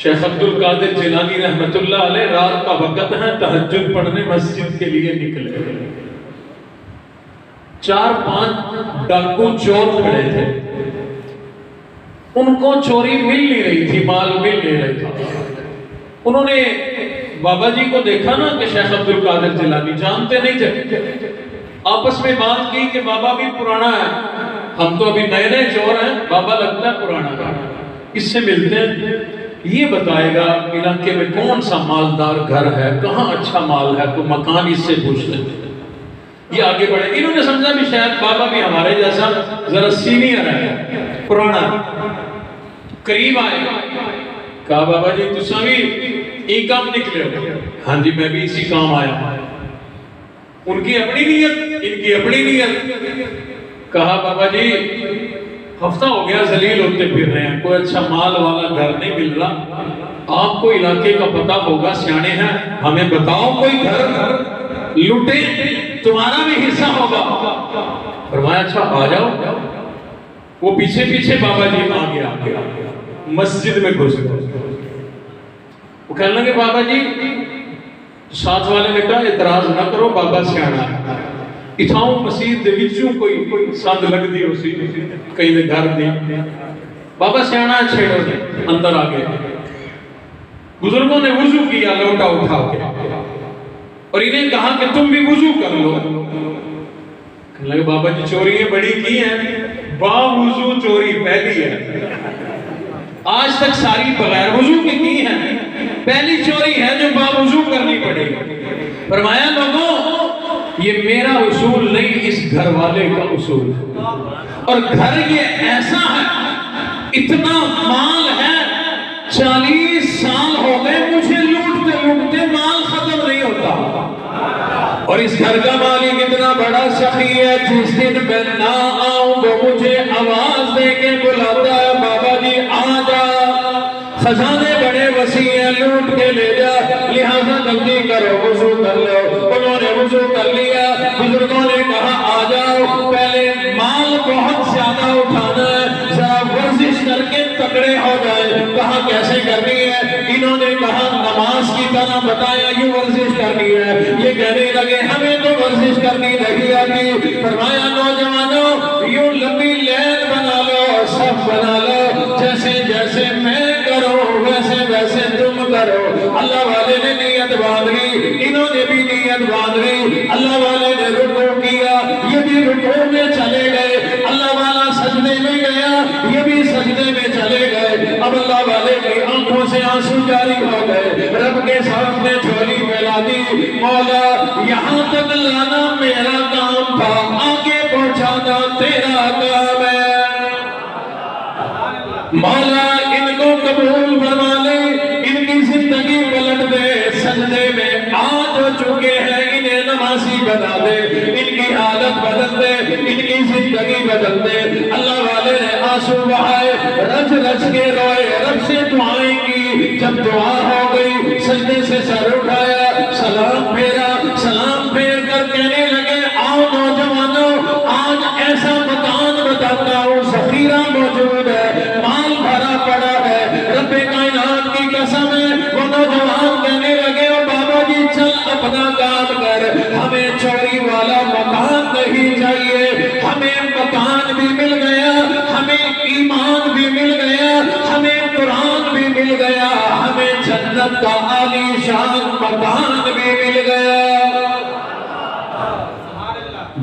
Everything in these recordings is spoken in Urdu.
شیخ عبد القادر جیلانی رحمت اللہ علیہ رات کا وقت ہے، تہجد پڑھنے مسجد کے لیے نکلے، 4-5 ڈاکو چور کھڑے تھے، ان کو چوری مل نہیں رہی تھی، مال مل نہیں رہی تھا۔ انہوں نے بابا جی کو دیکھا نا کہ شیخ عبد القادر جیلانی جانتے نہیں تھے، آپس میں بات کی کہ بابا بھی پرانا ہے، ہم تو ابھی نئے نئے چور ہیں، بابا لگتا ہے پرانا ہے، اس سے ملتے ہیں، یہ بتائے گا علاقے میں کون سا مالدار گھر ہے، کہاں اچھا مال ہے، کوئی مکان اس سے پوچھ لیں۔ یہ آگے بڑھے، انہوں نے سمجھا بھی شاید بابا بھی ہمارے جیسا ذرا سینئر ہے، پرانا، قریب آئے، کہا بابا جی تساں بھی ایک کام نکلے ہو؟ ہاں جی میں بھی اسی کام آیا ہوں۔ ان کی اپنی نیت، ان کی اپنی نیت۔ کہا بابا جی ہفتہ ہو گیا ذلیل ہوتے پھر رہے ہیں، کوئی اچھا مال والا گھر نہیں مل رہا، آپ کو علاقے کا پتہ ہوگا، سیانے ہیں، ہمیں بتاؤ کوئی گھر لوٹے تمہارا بھی حصہ ہوگا۔ فرمایا اچھا آ جاؤ۔ وہ پیچھے پیچھے بابا جی آگے مسجد میں گھس گئے۔ وہ کہنے لگے بابا جی، ساتھ والے نے کہا اعتراض نہ کرو، بابا سیانا ہے، اتھاؤں مسجد دے وچوں کوئی سند لگ دی اسی کہیں دے گھر دی، بابا سیانا چھیڑو دے، اندر آگے بزرگوں نے وضو کیا لوٹا اٹھا کے، اور انہیں کہا کہ تم بھی وضو کر لو۔ کہنے لگے بابا جی چوریاں بڑی کی ہیں، با وضو چوری پہلی ہے، آج تک ساری بغیر وضو کی ہیں، پہلی چوری ہے جو با وضو کرنی پڑے گی۔ فرمایا لوگوں یہ میرا اصول نہیں، اس گھر والے کا اصول ہے، اور گھر یہ ایسا ہے، اتنا مال ہے، 40 سال ہو گئے مجھے لوٹتے لوٹتے مال ختم نہیں ہوتا، اور اس گھر کا مالک اتنا بڑا سخی ہے، جس دن میں نہ آؤں وہ مجھے آواز دے کے بلاتا ہے بابا جی آ جا، خزانے بڑے وسیع ہیں، لوٹ کے لے جا، لہذا جلدی کرو وضو کر لو۔ انہوں نے وضو کر لیا، بزرگوں نے کہا آ جاؤ، پہلے مال بہت زیادہ اٹھانا ہے، ذرا ورزش کر کے تکڑے ہو جائے۔ کہا کیسے کرنی ہے؟ انہوں نے کہا نماز کی طرح بتایا یہ ورزش کرنی ہے۔ یہ کہنے لگے ہمیں تو ورزش کرنی نہیں آتی۔ فرمایا نوجوانوں یوں لمبی لین بنا لو، صف بنا لو، جیسے جیسے میں کرو ویسے ویسے تم کرو۔ اللہ والے نے نیت باندھ لی، انہوں نے بھی نیت باندھ لی، اللہ والے نے رکوع کیا، یہ بھی رکوع میں چلے گئے، اللہ والا سجدے میں گیا، یہ بھی سجدے میں چلے گئے۔ اب اللہ والے کی آنکھوں سے آنسو جاری ہو گئے، رب کے سامنے جھولی پھیلا دی، مولا یہاں تک لانا میرا کام تھا، آگے پہنچانا تیرا کام ہے، مولا ان کو قبول فرما لے، ان کی زندگی پلٹ دے، سجدے میں آج ہو چکے ہیں انہیں نمازی بنا دے، ان کی حالت بدل دے، ان کی زندگی بدل دے۔ اللہ والے نے آنسو بہائے، رج رج کے روئے، رب سے دعائیں کی، جب دعا ہو گئی سجدے سے سر اٹھایا، سلام پھیرا، سلام پھیر کر کہنے لگے آؤ نوجوانوں آج ایسا مکان بتاتا ہوں ذخیرہ موجود ہے، مال بھرا پڑا ہے، رب کائنات کی قسم ہے۔ وہ نوجوان کہنے لگے او بابا جی چل اپنا کام کر، ہمیں چوری والا مکان نہیں چاہیے، ہمیں مکان بھی مل گیا، ہمیں ایمان بھی مل گیا، ہمیں قرآن بھی مل گیا، ہمیں جنت کا عالی شان مکان بھی مل گیا۔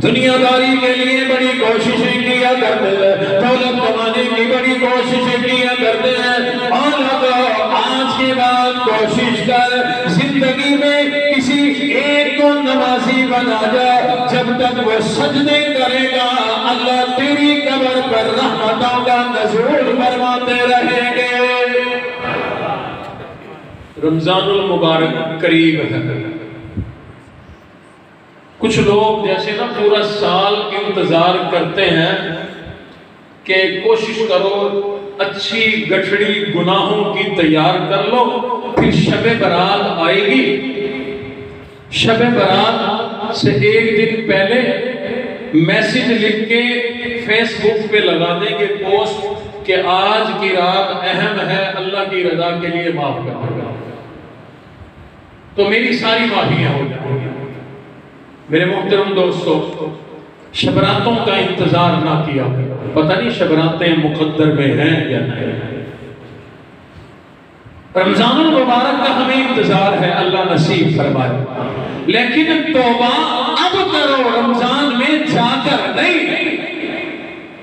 دنیا داری کے لیے بڑی کوششیں کیا کرتے ہیں، دولت کمانے کی بڑی کوششیں کیا کرتے ہیں، اور آج کے بعد کوشش کر زندگی میں کسی ایک کو نمازی بنا جا، جب تک وہ سجدے کرے گا اللہ تیری قبر پر رحمتوں کا نزول فرماتے رہیں گے۔ رمضان المبارک قریب ہے، کچھ لوگ جیسے نا پورا سال انتظار کرتے ہیں کہ کوشش کرو اچھی گٹھڑی گناہوں کی تیار کر لو، پھر شب برات آئے گی، شب برات سے ایک دن پہلے میسج لکھ کے فیس بک پہ لگا دیں گے پوسٹ، کہ آج کی رات اہم ہے، اللہ کی رضا کے لیے معاف کر دو تو میری ساری معافیاں ہو جائیں گی۔ میرے محترم دوستو، شبراتوں کا انتظار نہ کیا، پتہ نہیں شبراتیں مقدر میں ہیں یا نہیں۔ رمضان المبارک کا ہمیں انتظار ہے، اللہ نصیب فرمائے، لیکن توبہ اب کرو، رمضان میں جا کر نہیں۔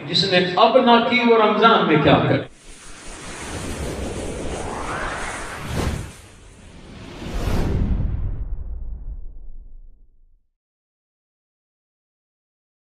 جس نے اب نہ کی وہ رمضان میں کیا کرے؟